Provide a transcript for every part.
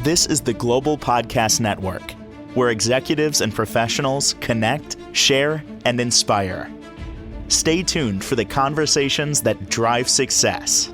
This is the Global Podcast Network, where executives and professionals connect, share, and inspire. Stay tuned for the conversations that drive success.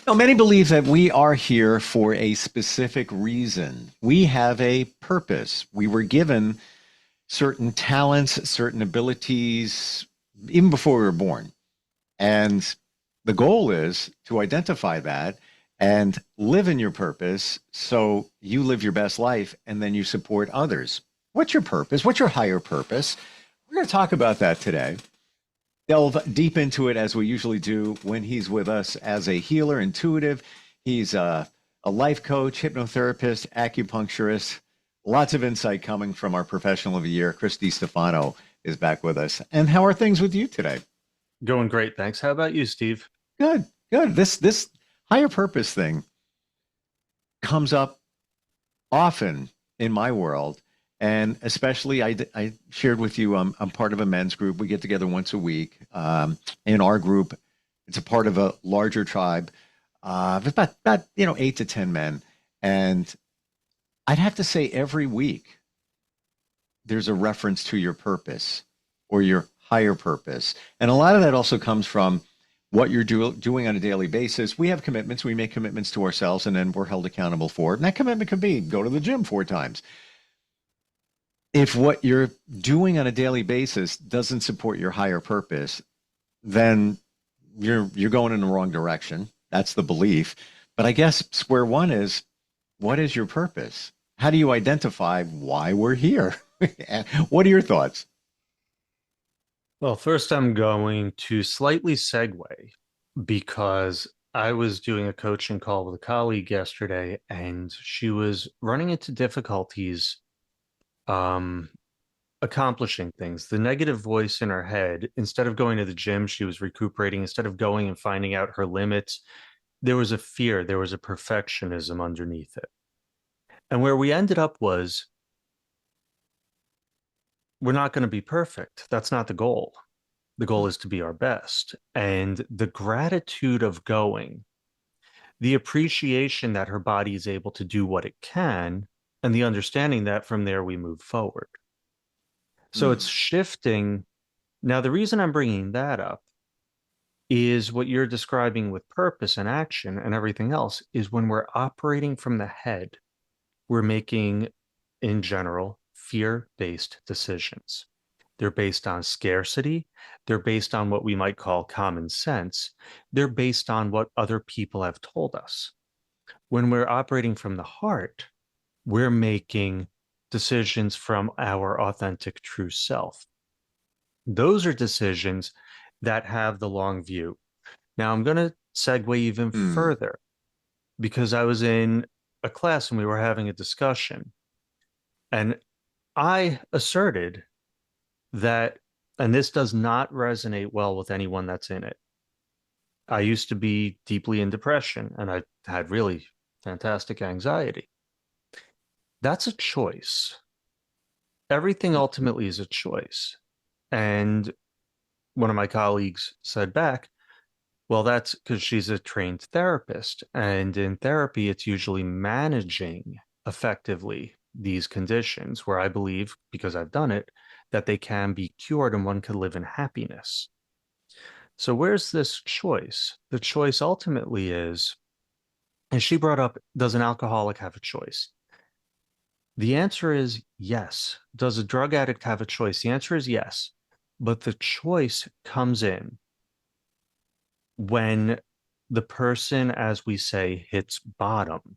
Now, many believe that we are here for a specific reason. We have a purpose. We were given certain talents, certain abilities, even before we were born. And the goal is to identify that and live in your purpose so you live your best life and then you support others. What's your purpose? What's your higher purpose? We're going to talk about that today. Delve deep into it as we usually do when he's with us as a healer, intuitive. He's a life coach, hypnotherapist, acupuncturist. Lots of insight coming from our professional of the year. DiStefano is back with us. And how are things with you today? Going great, thanks. How about you, Steve? Good. This higher purpose thing comes up often in my world. And especially, I shared with you, I'm part of a men's group. We get together once a week. In our group, it's a part of a larger tribe of about 8 to 10 men. And I'd have to say every week, there's a reference to your purpose or your higher purpose. And a lot of that also comes from what you're doing on a daily basis. We have commitments. We make commitments to ourselves, and then we're held accountable for it. And that commitment could be go to the gym 4 times. If what you're doing on a daily basis doesn't support your higher purpose, then you're going in the wrong direction. That's the belief. But I guess square one is, what is your purpose? How do you identify why we're here? What are your thoughts? Well, first I'm going to slightly segue because I was doing a coaching call with a colleague yesterday, and she was running into difficulties accomplishing things. The negative voice in her head, instead of going to the gym, she was recuperating. Instead of going and finding out her limits, there was a fear, there was a perfectionism underneath it. And where we ended up was, we're not going to be perfect. That's not the goal. The goal is to be our best. And the gratitude of going, the appreciation that her body is able to do what it can, and the understanding that from there we move forward. So it's shifting. Now, the reason I'm bringing that up is what you're describing with purpose and action and everything else is when we're operating from the head, we're making, in general, fear-based decisions. They're based on scarcity. They're based on what we might call common sense. They're based on what other people have told us. When we're operating from the heart, we're making decisions from our authentic true self. Those are decisions that have the long view. Now, I'm going to segue even further because I was in a class and we were having a discussion, and I asserted that, and this does not resonate well with anyone that's in it. I used to be deeply in depression, and I had really fantastic anxiety. That's a choice. Everything ultimately is a choice. And one of my colleagues said back, well, that's because she's a trained therapist. And in therapy, it's usually managing effectively these conditions where I believe, because I've done it, that they can be cured and one can live in happiness. So where's this choice? The choice ultimately is, and she brought up, does an alcoholic have a choice? The answer is yes. Does a drug addict have a choice? The answer is yes. But the choice comes in when the person, as we say, hits bottom.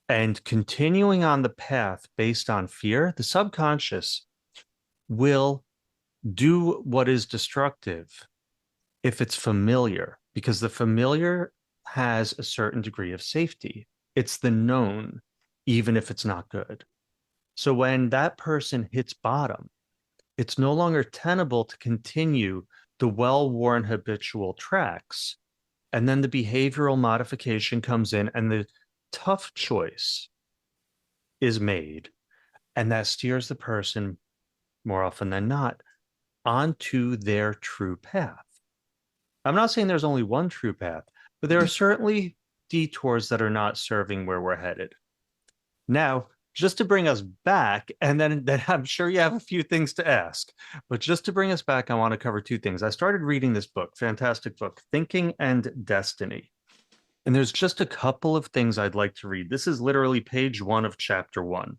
And continuing on the path based on fear, the subconscious will do what is destructive if it's familiar, because the familiar has a certain degree of safety. It's the known, even if it's not good. So when that person hits bottom, it's no longer tenable to continue the well-worn habitual tracks. And then the behavioral modification comes in and the tough choice is made. And that steers the person, more often than not, onto their true path. I'm not saying there's only one true path, but there are certainly detours that are not serving where we're headed. Now, just to bring us back, and then I'm sure you have a few things to ask, but just to bring us back, I want to cover two things. I started reading this book, fantastic book, Thinking and Destiny. And there's just a couple of things I'd like to read. This is literally page 1 of chapter 1.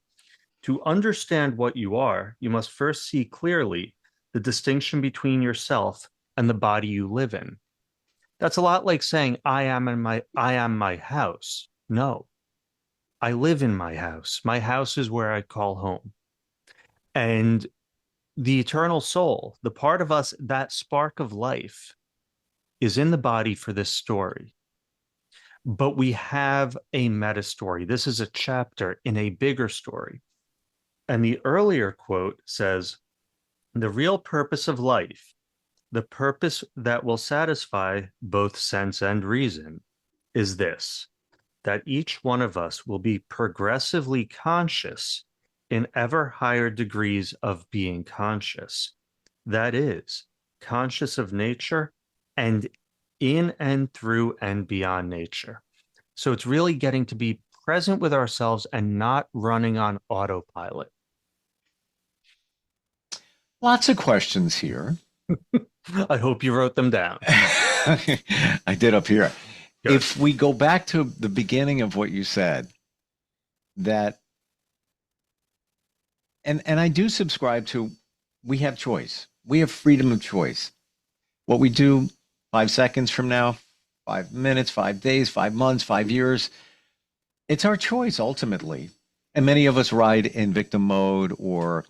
To understand what you are, you must first see clearly the distinction between yourself and the body you live in. That's a lot like saying, I am my house. No, I live in my house. My house is where I call home. And the eternal soul, the part of us, that spark of life, is in the body for this story. But we have a meta story. This is a chapter in a bigger story. And the earlier quote says, the real purpose of life, the purpose that will satisfy both sense and reason, is this, that each one of us will be progressively conscious in ever higher degrees of being conscious. That is, conscious of nature and in and through and beyond nature. So it's really getting to be present with ourselves and not running on autopilot. Lots of questions here. I hope you wrote them down. I did up here. Good. If we go back to the beginning of what you said, that, and I do subscribe to, we have choice. We have freedom of choice. What we do 5 seconds from now, 5 minutes, 5 days, 5 months, 5 years, it's our choice ultimately. And many of us ride in victim mode, or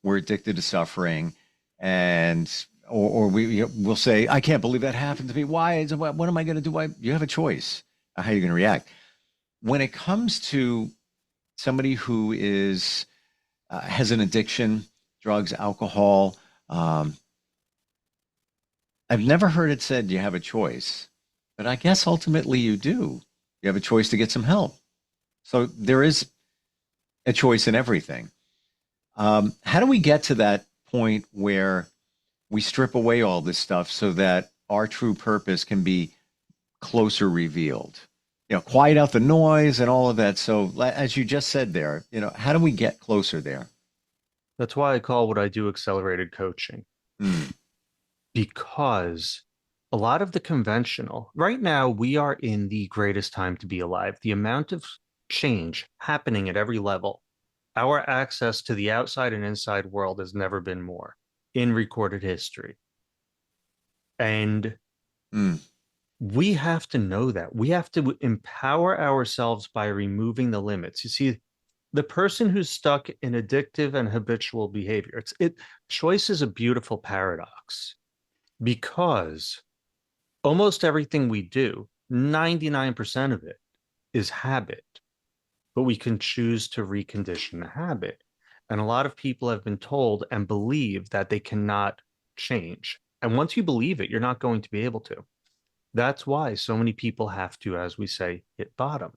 we're addicted to suffering, and or we'll say, I can't believe that happened to me. Why? What am I going to do? You have a choice how you're going to react. When it comes to somebody who is has an addiction, drugs, alcohol, I've never heard it said you have a choice, but I guess ultimately you do. You have a choice to get some help. So there is a choice in everything. How do we get to that point where we strip away all this stuff so that our true purpose can be closer revealed? Quiet out the noise and all of that. So as you just said there, how do we get closer there? That's why I call what I do accelerated coaching. Because a lot of the conventional, right now, we are in the greatest time to be alive. The amount of change happening at every level, our access to the outside and inside world has never been more in recorded history. And we have to know that. We have to empower ourselves by removing the limits. You see, the person who's stuck in addictive and habitual behavior, choice is a beautiful paradox, because almost everything we do, 99% of it, is habit. But we can choose to recondition the habit. And a lot of people have been told and believe that they cannot change. And once you believe it, you're not going to be able to. That's why so many people have to, as we say, hit bottom.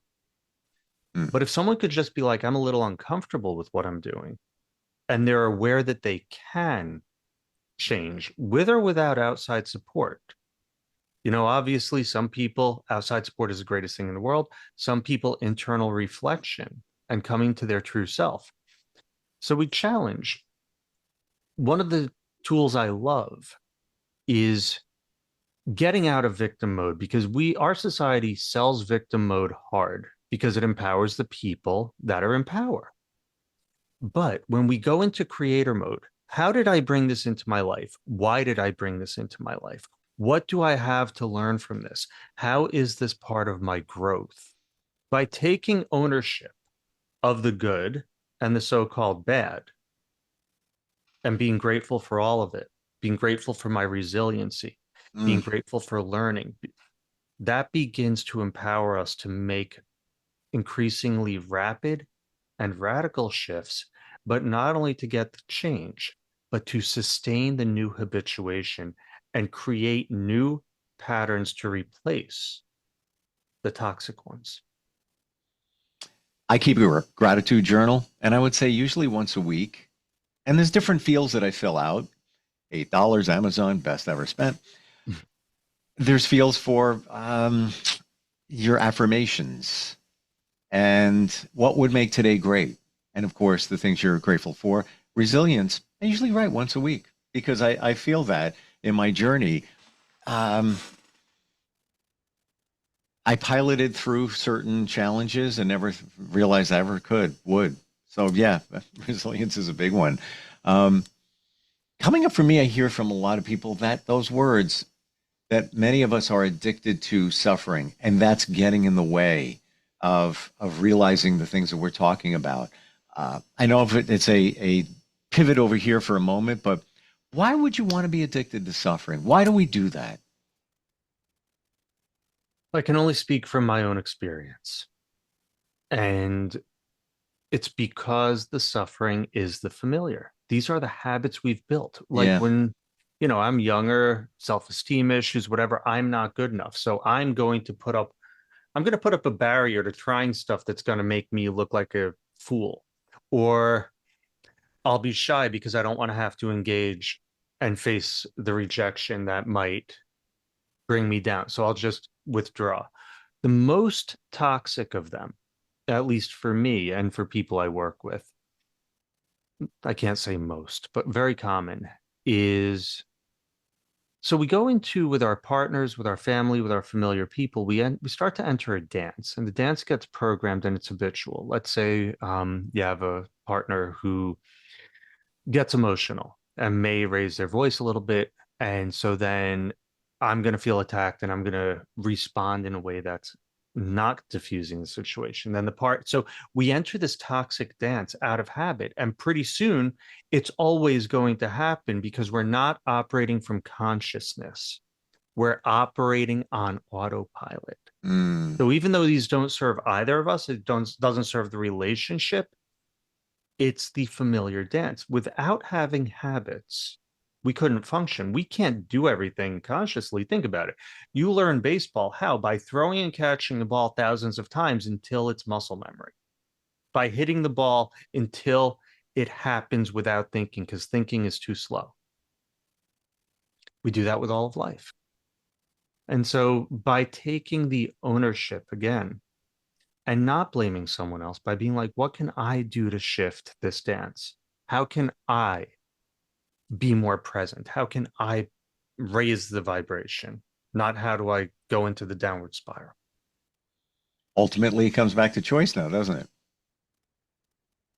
But if someone could just be like, I'm a little uncomfortable with what I'm doing, and they're aware that they can change with or without outside support. Obviously, some people, outside support is the greatest thing in the world. Some people, internal reflection and coming to their true self. So we challenge. One of the tools I love is getting out of victim mode, because our society sells victim mode hard because it empowers the people that are in power. But when we go into creator mode, how did I bring this into my life? Why did I bring this into my life? What do I have to learn from this? How is this part of my growth? By taking ownership of the good and the so-called bad, and being grateful for all of it, being grateful for my resiliency, being grateful for learning, that begins to empower us to make increasingly rapid and radical shifts, but not only to get the change, but to sustain the new habituation and create new patterns to replace the toxic ones. I keep a gratitude journal, and I would say usually once a week. And there's different fields that I fill out. $8, Amazon, best ever spent. there's fields for your affirmations and what would make today great. And of course, the things you're grateful for. Resilience, I usually write once a week because I feel that in my journey. Um, I piloted through certain challenges and never realized I ever would. So yeah, resilience is a big one. Um, Coming up for me, I hear from a lot of people that those words that many of us are addicted to suffering, and that's getting in the way of realizing the things that we're talking about. I know if it's a pivot over here for a moment, but why would you want to be addicted to suffering? Why do we do that? I can only speak from my own experience. And it's because the suffering is the familiar. These are the habits we've built. Like Yeah. when, I'm younger, self-esteem issues, whatever, I'm not good enough. So I'm going to put up a barrier to trying stuff that's going to make me look like a fool. Or I'll be shy because I don't want to have to engage and face the rejection that might bring me down. So I'll just withdraw. The most toxic of them, at least for me and for people I work with, I can't say most, but very common is so we go into with our partners, with our family, with our familiar people, we start to enter a dance, and the dance gets programmed and it's habitual. Let's say you have a partner who gets emotional and may raise their voice a little bit. And so then I'm going to feel attacked and I'm going to respond in a way that's not diffusing the situation. So we enter this toxic dance out of habit. And pretty soon it's always going to happen because we're not operating from consciousness. We're operating on autopilot. Mm. So even though these don't serve either of us, doesn't serve the relationship, it's the familiar dance. Without having habits, we couldn't function. We can't do everything consciously. Think about it. You learn baseball how? By throwing and catching the ball thousands of times until it's muscle memory, by hitting the ball until it happens without thinking, because thinking is too slow. We do that with all of life. And so by taking the ownership again, and not blaming someone else, by being like, what can I do to shift this dance? How can I be more present? How can I raise the vibration? Not how do I go into the downward spiral? Ultimately, it comes back to choice now, doesn't it?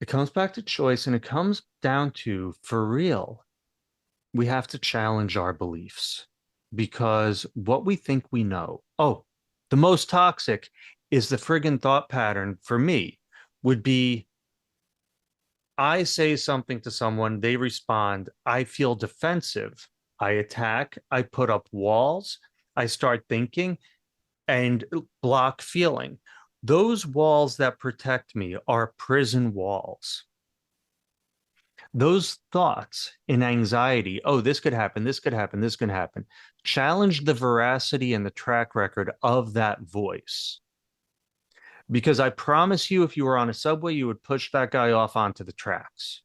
It comes back to choice, and it comes down to, for real, we have to challenge our beliefs, because what we think we know, the most toxic is the friggin' thought pattern for me would be I say something to someone, they respond, I feel defensive, I attack, I put up walls, I start thinking and block feeling. Those walls that protect me are prison walls. Those thoughts in anxiety, this could happen, this could happen, this could happen, challenge the veracity and the track record of that voice. Because I promise you, if you were on a subway, you would push that guy off onto the tracks,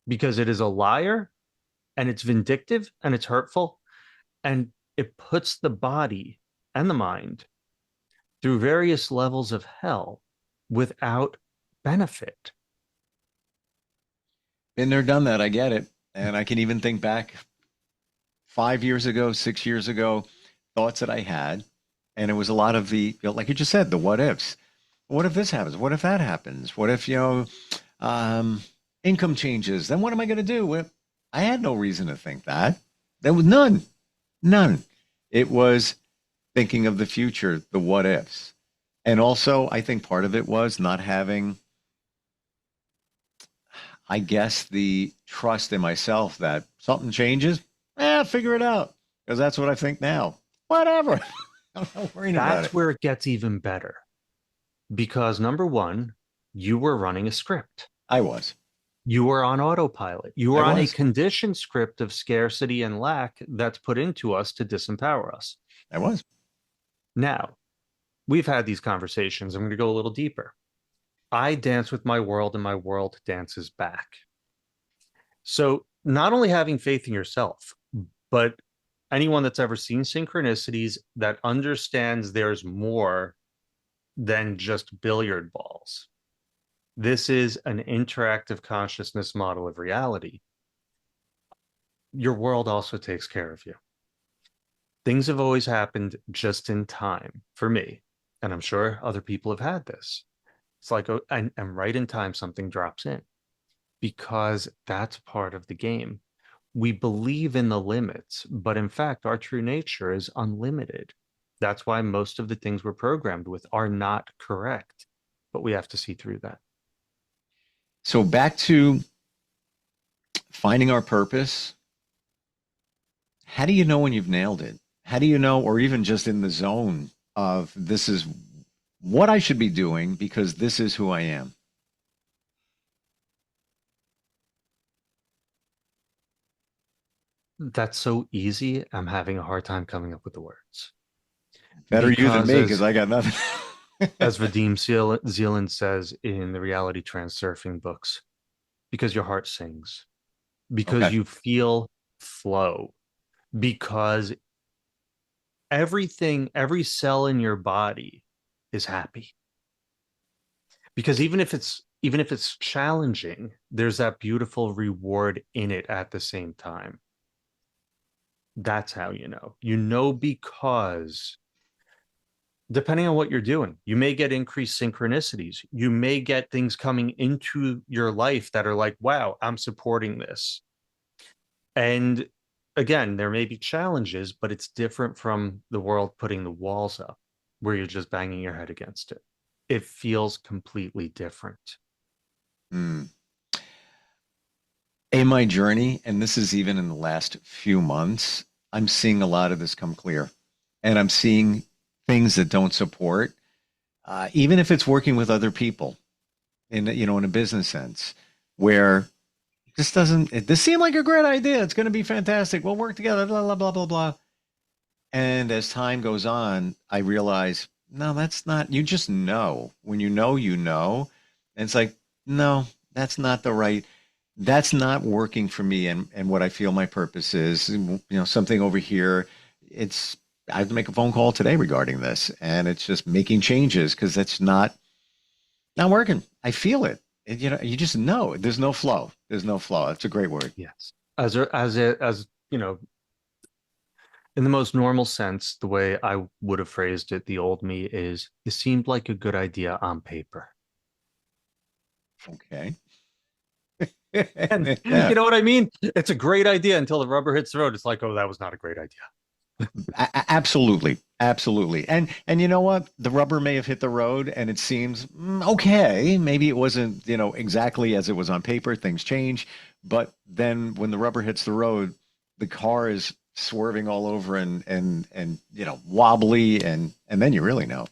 because it is a liar and it's vindictive and it's hurtful, and it puts the body and the mind through various levels of hell without benefit. Been there, done that. I get it. And I can even think back 5 years ago, 6 years ago, thoughts that I had. And it was a lot of like you just said, the what ifs. What if this happens? What if that happens? What if, um, income changes? Then what am I going to do? I had no reason to think that. There was none, none. It was thinking of the future, the what ifs. And also, I think part of it was not having, I guess, the trust in myself that something changes, figure it out. Because that's what I think now. Whatever. I'm not worrying about That's it. where it gets even better, because number one, you were running a script. I was. You were on autopilot. You I were on a was. conditioned script of scarcity and lack that's put into us to disempower us. I was. Now, we've had these conversations. I'm going to go a little deeper. I dance with my world and my world dances back. So, not only having faith in yourself, but anyone that's ever seen synchronicities that understands there's more than just billiard balls. This is an interactive consciousness model of reality. Your world also takes care of you. Things have always happened just in time for me. And I'm sure other people have had this. It's like, oh, and right in time, something drops in because that's part of the game. We believe in the limits, but in fact, our true nature is unlimited. That's why most of the things we're programmed with are not correct, but we have to see through that. So back to finding our purpose. How do you know when you've nailed it? How do you know, or even just in the zone of this is what I should be doing because this is who I am? That's so easy. I'm having a hard time coming up with the words. Better you than Because me because I got nothing. as Vadim Zeland says in the reality transurfing books, because your heart sings, because Okay. you feel flow, because everything, every cell in your body is happy. Because even if it's challenging, there's that beautiful reward in it at the same time. That's how you know. You know because depending on what you're doing, you may get increased synchronicities. You may get things coming into your life that are like, wow, I'm supporting this. And again, there may be challenges, but it's different from the world putting the walls up where you're just banging your head against it. It feels completely different. Hmm. In my journey, and this is even in the last few months, I'm seeing a lot of this come clear. And I'm seeing things that don't support, even if it's working with other people in a business sense, where this doesn't, this seemed like a great idea. It's going to be fantastic. We'll work together, blah, blah, blah, blah, blah. And as time goes on, I realize, no, that's not, you just know. When you know, you know. And it's like, no, that's not working for me and what I feel my purpose is. Something over here. It's I have to make a phone call today regarding this, and it's just making changes because that's not working. I feel it. And, you just know there's no flow. There's no flow. That's a great word. Yes. As you know, in the most normal sense, the way I would have phrased it, the old me is, it seemed like a good idea on paper. Okay. And Yeah. you know what I mean? It's a great idea until the rubber hits the road. It's like, oh, that was not a great idea. Absolutely, absolutely. And you know what? The rubber may have hit the road, and it seems okay. Maybe it wasn't, exactly as it was on paper. Things change, but then when the rubber hits the road, the car is swerving all over and wobbly, and then you really know.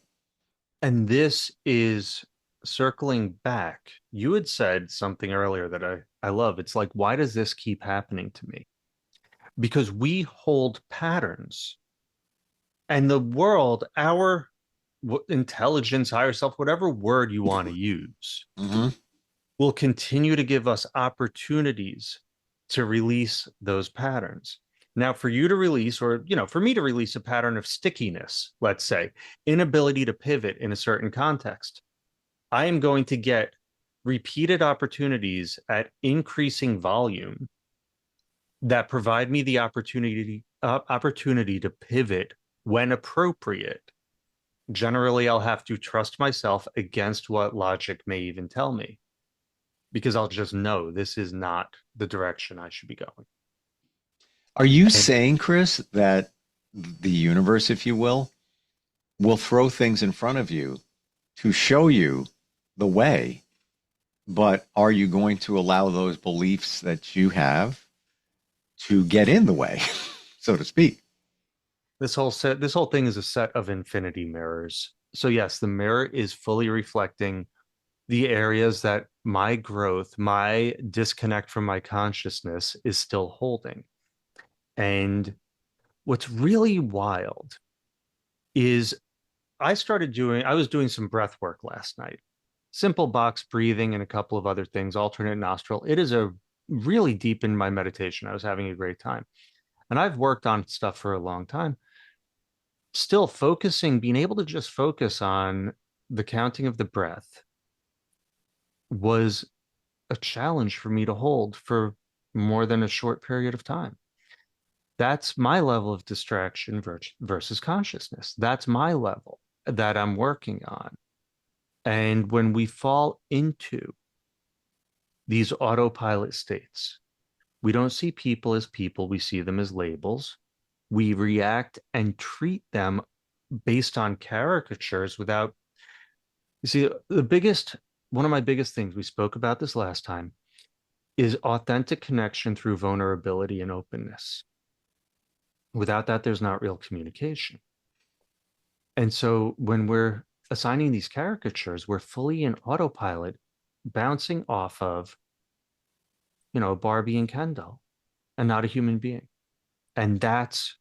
And this is circling back. You had said something earlier that I love. It's like, why does this keep happening to me? Because we hold patterns and the world, our intelligence, higher self, whatever word you want to use, Hmm. will continue to give us opportunities to release those patterns. Now, for you to release, or for me to release a pattern of stickiness, let's say, inability to pivot in a certain context, I am going to get repeated opportunities at increasing volume that provide me the opportunity to pivot when appropriate. Generally, I'll have to trust myself against what logic may even tell me because I'll just know this is not the direction I should be going. Are you And saying, Chris, that the universe, if you will throw things in front of you to show you the way, but are you going to allow those beliefs that you have to get in the way, so to speak? this whole thing is a set of infinity mirrors. So yes, the mirror is fully reflecting the areas that my growth, my disconnect from my consciousness is still holding. And what's really wild is I was doing some breath work last night. Simple box breathing and a couple of other things, alternate nostril. It is a really deep in my meditation. I was having a great time. and I've worked on stuff for a long time, still focusing, being able to just focus on the counting of the breath was a challenge for me to hold for more than a short period of time. That's my level of distraction versus consciousness. That's my level that I'm working on. And when we fall into these autopilot states, we don't see people as people, we see them as labels. We react and treat them based on caricatures without, you see, one of my biggest things, we spoke about this last time, is authentic connection through vulnerability and openness. Without that, there's not real communication. And so when we're assigning these caricatures, we're fully in autopilot, bouncing off of, Barbie and Ken doll, and not a human being. And that's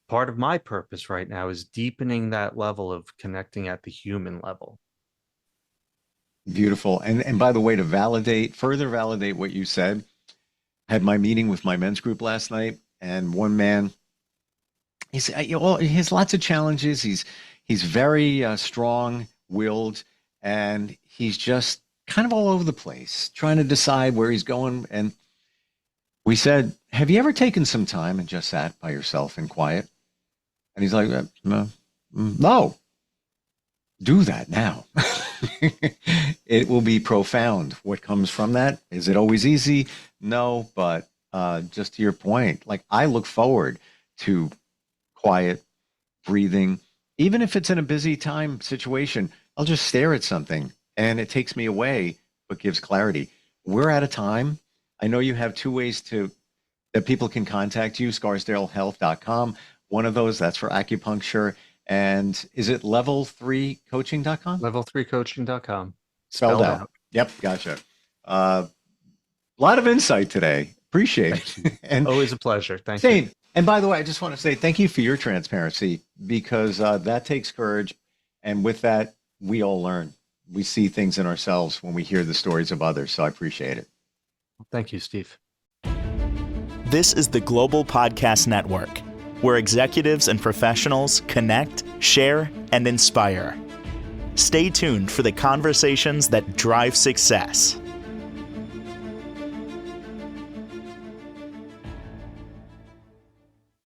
part of my purpose right now, is deepening that level of connecting at the human level. Beautiful. And by the way, to further validate what you said, I had my meeting with my men's group last night, and one man, he has lots of challenges. He's very strong-willed, and he's just kind of all over the place, trying to decide where he's going. And we said, have you ever taken some time and just sat by yourself in quiet? And he's like, no, do that now. It will be profound. What comes from that? Is it always easy? No, but just to your point, like, I look forward to quiet breathing. Even if it's in a busy time situation, I'll just stare at something and it takes me away, but gives clarity. We're out of time. I know you have two ways that people can contact you, scarsdalehealth.com. One of those, that's for acupuncture. And is it level3coaching.com? Level3coaching.com. Spelled out. Yep, gotcha. A lot of insight today. Appreciate it. And always a pleasure. Thank you. And by the way, I just want to say thank you for your transparency, because that takes courage. And with that, we all learn. We see things in ourselves when we hear the stories of others. So I appreciate it. Thank you, Steve. This is the Global Podcast Network, where executives and professionals connect, share, and inspire. Stay tuned for the conversations that drive success.